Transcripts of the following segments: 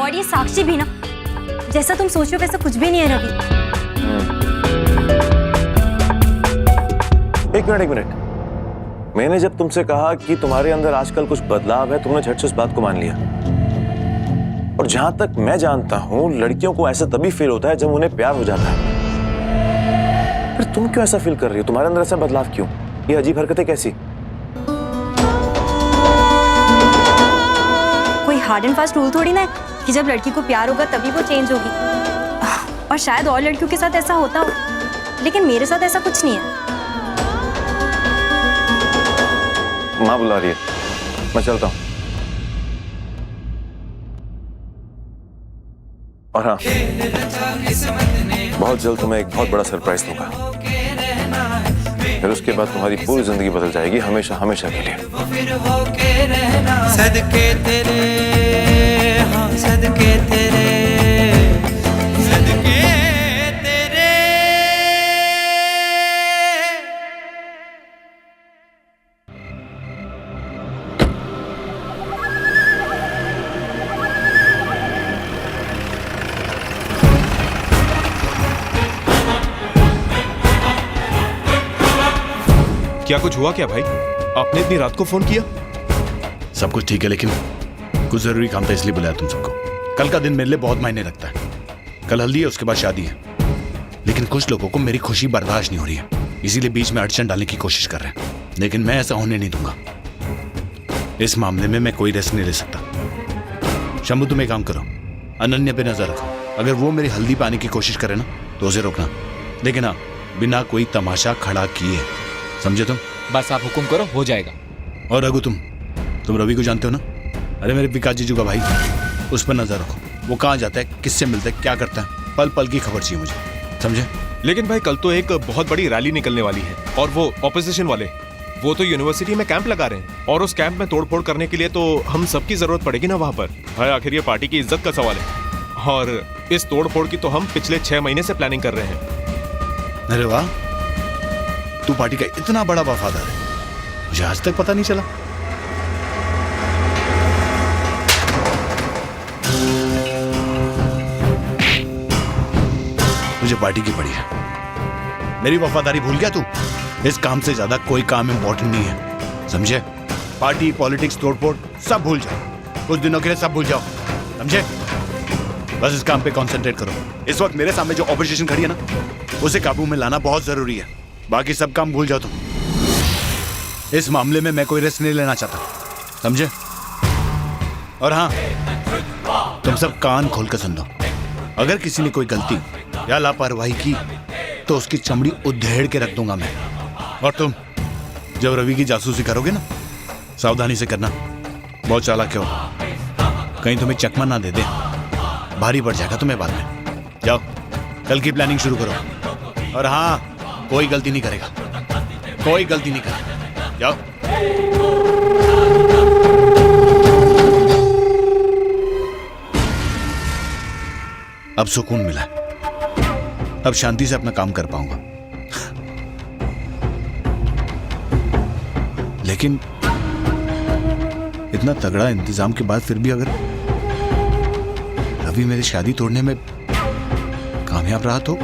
और ये साक्षी भी ना, जैसा तुम सोचो वैसा कुछ भी नहीं है रवि। एक मिनट। मैंने जब तुमसे कहा कि तुम्हारे अंदर आजकल कुछ बदलाव है, तुमने झट से उस बात को मान लिया। और जहां तक मैं जानता हूं, लड़कियों को ऐसा तभी फील होता है जब उन्हें प्यार हो जाता है। पर तुम क्यों ऐसा फील कर रही हो? तुम्हारे अंदर ऐसा बदलाव क्यों? ये अजीब हरकतें कैसी? कोई हार्ड एंड फास्ट रूल थोड़ी ना है कि जब लड़की को प्यार होगा तभी वो चेंज होगी। और शायद और लड़कियों के साथ ऐसा होता हो, लेकिन मेरे साथ ऐसा कुछ नहीं है। माँ बुला रही है, मैं चलता हूँ। और हाँ, बहुत जल्द तुम्हें एक बहुत बड़ा सरप्राइज दूंगा। फिर उसके बाद तुम्हारी पूरी जिंदगी बदल जाएगी, हमेशा हमेशा के लिए। सदके तेरे, हाँ सदके तेरे, सदके तेरे। क्या कुछ हुआ क्या भाई? आपने इतनी रात को फोन किया? सब कुछ ठीक है, लेकिन कुछ जरूरी काम था इसलिए बुलाया तुम सबको। कल का दिन मेरे लिए बहुत मायने रखता है। कल हल्दी है, उसके बाद शादी है, लेकिन कुछ लोगों को मेरी खुशी बर्दाश्त नहीं हो रही है, इसीलिए बीच में अड़चन डालने की कोशिश कर रहे हैं। लेकिन मैं ऐसा होने नहीं दूंगा। इस मामले में मैं कोई रिस्क नहीं ले सकता। शंभू, तुम एक काम करो, अनन्या पे नजर रखो। अगर वो मेरी हल्दी पाने की कोशिश करे ना तो उसे रोकना, लेकिन हाँ, बिना कोई तमाशा खड़ा किए, समझे तुम? बस आप हुक्म करो, हो जाएगा। और रघु, तुम रवि को जानते हो ना? अरे मेरे विकास जीजू का भाई, उस पर नजर रखो। वो कहाँ जाता है, किससे मिलता है, क्या करता है, पल पल की खबर चाहिए मुझे, समझे? लेकिन भाई, कल तो एक बहुत बड़ी रैली निकलने वाली है, और वो ऑपोजिशन वाले, वो तो यूनिवर्सिटी में कैंप लगा रहे हैं, और उस कैंप में तोड़फोड़ करने के लिए तो हम सबकी जरूरत पड़ेगी ना वहां पर। भाई, आखिर ये पार्टी की इज्जत का सवाल है, और इस तोड़फोड़ की तो हम पिछले 6 महीने से प्लानिंग कर रहे हैं। अरे वाह, तू पार्टी का इतना बड़ा वफादार है, मुझे आज तक पता नहीं चला। मुझे पार्टी की पड़ी है, मेरी वफादारी भूल गया तू? इस काम से ज्यादा कोई काम इंपॉर्टेंट नहीं है, समझे? पार्टी, पॉलिटिक्स, तोड़फोड़ सब भूल जाओ, कुछ दिनों के लिए सब भूल जाओ, समझे? बस इस काम पे कंसंट्रेट करो। इस वक्त मेरे सामने जो ऑपोजिशन खड़ी है ना, उसे काबू में लाना बहुत जरूरी है। बाकी सब काम भूल जाओ तुम। इस मामले में मैं कोई रिस्क नहीं लेना चाहता, समझे? और हाँ, तुम सब कान खोल कर सुन लो। अगर किसी ने कोई गलती या लापरवाही की तो उसकी चमड़ी उधेड़ के रख दूंगा मैं। और तुम जब रवि की जासूसी करोगे ना, सावधानी से करना, बहुत चालाक हो, कहीं तुम्हें चकमा ना दे दे, भारी पड़ जाएगा तुम्हें बाद में। जाओ, कल की प्लानिंग शुरू करो। और हाँ, कोई गलती नहीं करेगा, कोई गलती नहीं करेगा। जाओ। अब सुकून मिला, अब शांति से अपना काम कर पाऊंगा। लेकिन इतना तगड़ा इंतजाम के बाद फिर भी अगर रवि मेरी शादी तोड़ने में कामयाब रहा तो?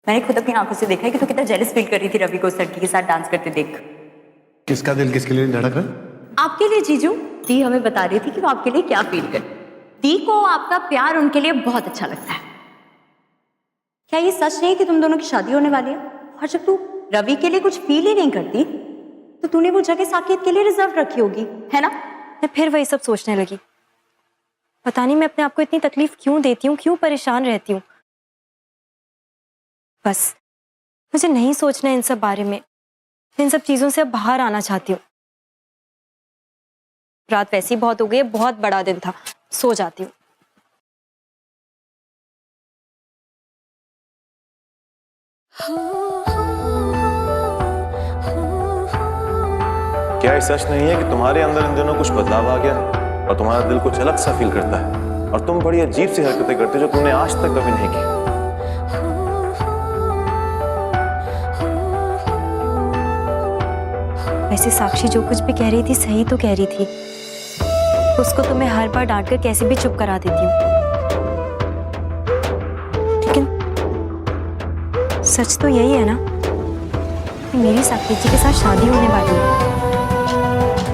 मैंने खुद अपनी आंखों से देखा है कि तू कितना जेलस फील कर रही थी रवि को उस लड़की के साथ डांस करते देख। किसका दिल किसके लिए धड़क रहा है? आपके लिए जीजू। दी हमें बता रही थी कि वो आपके लिए क्या फील कर। दी को आपका प्यार उनके लिए बहुत अच्छा लगता है। क्या ये सच नहीं कि तुम दोनों की शादी होने वाली है? और जब तू रवि के लिए कुछ फील ही नहीं करती तो तूने वो जगह साकेत के लिए रिजर्व रखी होगी, है ना? मैं फिर वही सब सोचने लगी। पता नहीं मैं अपने आप को इतनी तकलीफ क्यों देती हूँ, क्यों परेशान रहती हूँ। बस मुझे नहीं सोचना इन सब बारे में, इन सब चीजों से अब बाहर आना चाहती हूँ। रात वैसी बहुत हो गई है, बहुत बड़ा दिन था, सो जाती हूँ। क्या ये सच नहीं है कि तुम्हारे अंदर इन दिनों कुछ बदलाव आ गया है और तुम्हारा दिल कुछ अलग सा फील करता है और तुम बड़ी अजीब सी हरकतें करते हो जो तुमने आज तक कभी नहीं की? वैसे साक्षी जो कुछ भी कह रही थी सही तो कह रही थी। उसको तो मैं हर बार डांट कर कैसे भी चुप करा देती हूँ, लेकिन सच तो यही है ना कि मेरी साक्षी जी के साथ शादी होने वाली है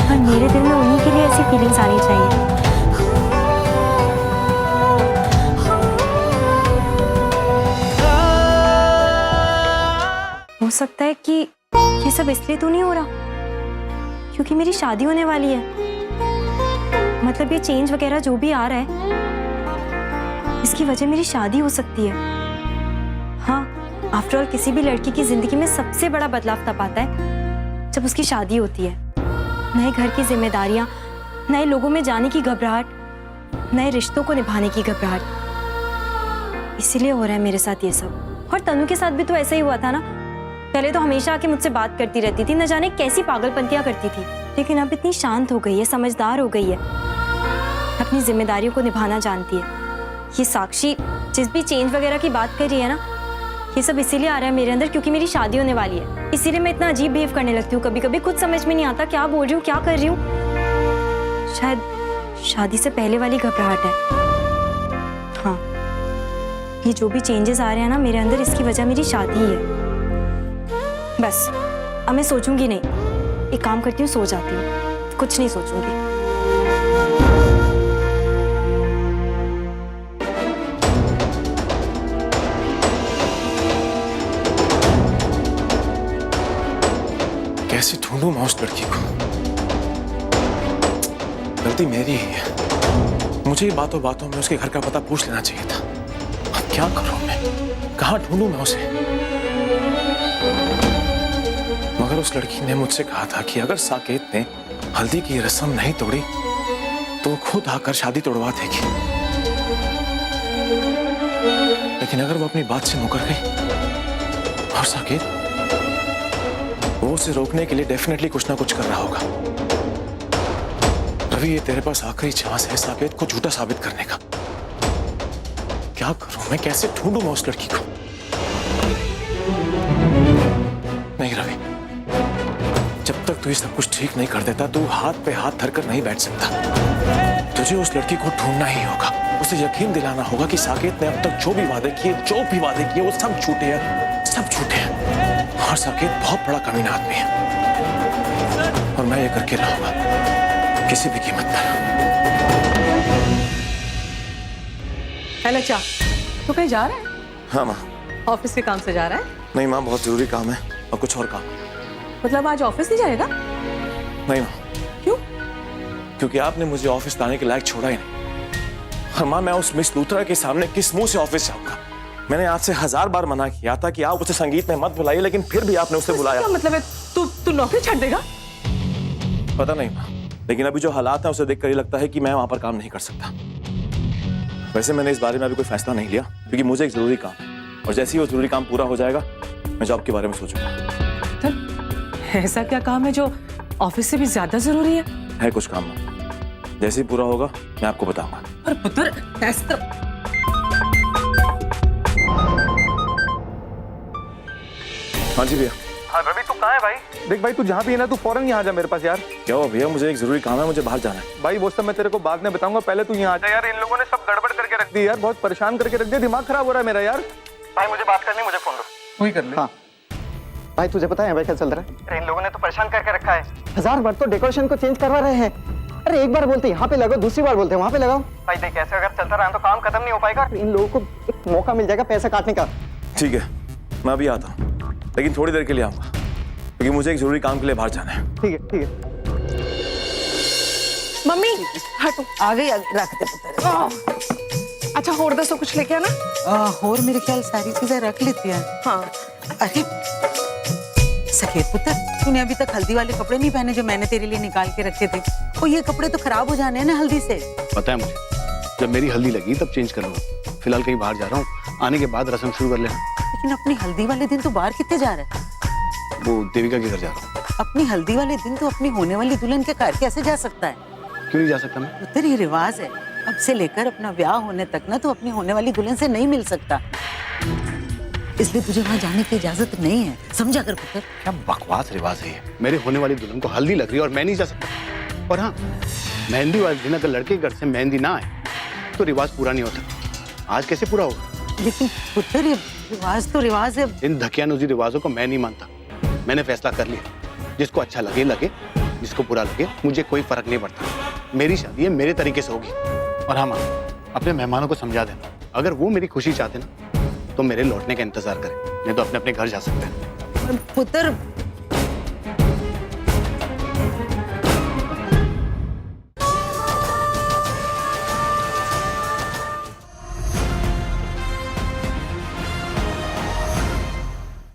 और मेरे दिल में उन्हीं के लिए ऐसी फीलिंग्स आनी चाहिए। हो सकता है कि ये सब इसलिए तो नहीं हो रहा क्योंकि मेरी शादी होने वाली है। मतलब ये चेंज वगैरह जो भी आ रहा है इसकी वजह मेरी शादी हो सकती है। हाँ, आफ्टर ऑल किसी भी लड़की की जिंदगी में सबसे बड़ा बदलाव तब आता है जब उसकी शादी होती है। नए घर की जिम्मेदारियां, नए लोगों में जाने की घबराहट, नए रिश्तों को निभाने की घबराहट, इसीलिए हो रहा है मेरे साथ ये सब। और तनु के साथ भी तो ऐसा ही हुआ था ना। पहले तो हमेशा आके मुझसे बात करती रहती थी, न जाने कैसी पागलपंतियां करती थी, लेकिन अब इतनी शांत हो गई है, समझदार हो गई है, अपनी जिम्मेदारियों को निभाना जानती है। ये साक्षी जिस भी चेंज वगैरह की बात कर रही है ना, ये सब इसीलिए आ रहा है मेरे अंदर क्योंकि मेरी शादी होने वाली है। इसीलिए मैं इतना अजीब बिहेव करने लगती हूँ। कभी कभी कुछ समझ में नहीं आता क्या बोल रही हूँ, क्या कर रही हूँ। शायद शादी से पहले वाली घबराहट है। हाँ, ये जो भी चेंजेस आ रहे हैं ना मेरे अंदर, इसकी वजह मेरी शादी ही है। बस अब मैं सोचूंगी नहीं, एक काम करती हूँ, सो जाती हूँ, कुछ नहीं सोचूंगी। कैसे ढूंढूं मैं उस लड़की को? गलती मेरी ही है। मुझे बातों बातों में उसके घर का पता पूछ लेना चाहिए था। अब क्या करूं मैं? कहां ढूंढूं मैं उसे? मगर उस लड़की ने मुझसे कहा था कि अगर साकेत ने हल्दी की रस्म नहीं तोड़ी तो वो खुद आकर शादी तोड़वा देगी। लेकिन अगर वो अपनी बात से मुकर गई और साकेत, वो उसे रोकने के लिए डेफिनेटली कुछ ना कुछ कर रहा होगा। रवि, ये तेरे पास आखिरी चांस है साकेत को झूठा साबित करने का। क्या करूं मैं? कैसे ढूंढूं मैं उस लड़की को? नहीं रवि, जब तक तू ये सब कुछ ठीक नहीं कर देता, तू हाथ पे हाथ धरकर नहीं बैठ सकता। तुझे उस लड़की को ढूंढना ही होगा। उसे यकीन दिलाना होगा कि साकेत ने अब तक जो भी वादे किए वो सब झूठे हैं, सब झूठे हैं। और साकेत बहुत बड़ा कमीना आदमी है और मैं ये करके रहूंगा किसी भी कीमत पर। हेलो चा, तू कहीं जा रहा है? हाँ माँ। ऑफिस के काम से जा रहा है? नहीं माँ, बहुत जरूरी काम है और कुछ और काम। मतलब आज ऑफिस नहीं जाएगा? नहीं माँ। क्यों? क्योंकि आपने मुझे ऑफिस लाने के लायक छोड़ा ही नहीं। और माँ, मैं उस मिस लूथरा के सामने किस मुंह से ऑफिस जाऊंगा? मैंने आपसे 1000 बार मना किया था कि आप उसे संगीत में मत बुलाइए, लेकिन फिर भी आपने उसे बुलाया। क्या मतलब है? तू नौकरी छੱਡ देगा? पता नहीं माँ, लेकिन अभी जो हालात हैं उसे देखकर ये लगता है कि मैं वहां पर काम नहीं कर सकता। वैसे मैंने इस बारे में अभी कोई फैसला नहीं लिया क्योंकि मुझे एक जरूरी काम है और जैसे ही वो जरूरी काम पूरा हो जाएगा मैं जॉब के बारे में सोचूंगा। तो ऐसा क्या काम है जो ऑफिस से भी ज्यादा जरूरी है? है कुछ काम माँ, जैसे ही पूरा होगा मैं आपको बताऊंगा। और पुत्र ऐसा हाँ जी भैया। हाँ रवि, तू कहाँ है भाई? देख भाई, तू जहाँ भी है ना, तू फौरन यहाँ आ जा मेरे पास यार। क्या हुआ भैया? मुझे एक जरूरी काम है, मुझे बाहर जाना है। भाई वो सब मैं तेरे को बाद में बताऊंगा, पहले तू यहाँ आ जा यार। इन लोगों ने सब गड़बड़ करके रख दी यार, बहुत परेशान करके रख दिया, दिमाग खराब हो रहा है मेरा यार। भाई मुझे बात करनी, मुझे फोन दो। तू ही कर ले। हाँ भाई, तुझे पता है भाई क्या चल रहा है? अरे इन लोगों ने तो परेशान करके रखा है। 1000 बार तो डेकोरेशन को चेंज करवा रहे हैं। अरे एक बार बोलते यहाँ पे लगाओ, दूसरी बार बोलते वहाँ पे लगाओ। भाई देख, ऐसे अगर चलता रहा तो काम खत्म नहीं हो पाएगा। इन लोगों को एक मौका मिल जाएगा पैसा काटने का। ठीक है, मैं अभी आता हूँ, लेकिन थोड़ी देर के लिए आऊंगा क्योंकि मुझे एक जरूरी काम के लिए बाहर जाना है। ठीक है ठीक है। मम्मी हटो। आ गई रख दे पुत्र। अच्छा होर दसो, कुछ लेके आना? और मेरे ख्याल सारी चीजें रख लेती हैं। हाँ। अरे सकेत पुत्र, तूने अभी तक हल्दी वाले कपड़े नहीं पहने जो मैंने तेरे लिए निकाल के रखे थे। और ये कपड़े तो खराब हो जाने हैं ना हल्दी से। पता है मुझे, जब मेरी हल्दी लगी तब चेंज कर लूंगा। फिलहाल कहीं बाहर जा रहा हूँ, आने के बाद रस्म शुरू कर लेना। लेकिन अपनी हल्दी वाले दिन तो बाहर कितने जा रहा है? वो देविका के घर जा रहा हूँ। अपनी हल्दी वाले दिन तो अपनी होने वाली दुल्हन के घर कैसे जा सकता है? क्यों नहीं जा सकता मैं? पुत्र ये रिवाज है, अब से लेकर अपना ब्याह होने तक ना तो अपनी होने वाली दुल्हन से नहीं मिल सकता। इसलिए तुझे वहां जाने की इजाजत नहीं है, समझा कर पुत्र। क्या बकवास रिवाज है ये? मेरे होने वाली दुल्हन को हल्दी लग रही है और मैं नहीं जा सकता। और हाँ, मेहंदी वाले दिन अगर लड़के के घर से मेहंदी ना आए तो रिवाज पूरा नहीं होता। आज कैसे पूरा होगा? लेकिन पुत्र ये रिवाज तो रिवाज है। इन धकियानुजी रिवाजों को मैं नहीं मानता। मैंने फैसला कर लिया, जिसको अच्छा लगे लगे, जिसको बुरा लगे मुझे कोई फर्क नहीं पड़ता। मेरी शादी है, मेरे तरीके से होगी। और हाँ माँ, अपने मेहमानों को समझा देना, अगर वो मेरी खुशी चाहते ना तो मेरे लौटने का इंतजार करें, नहीं तो अपने अपने घर जा सकते हैं। पुत्र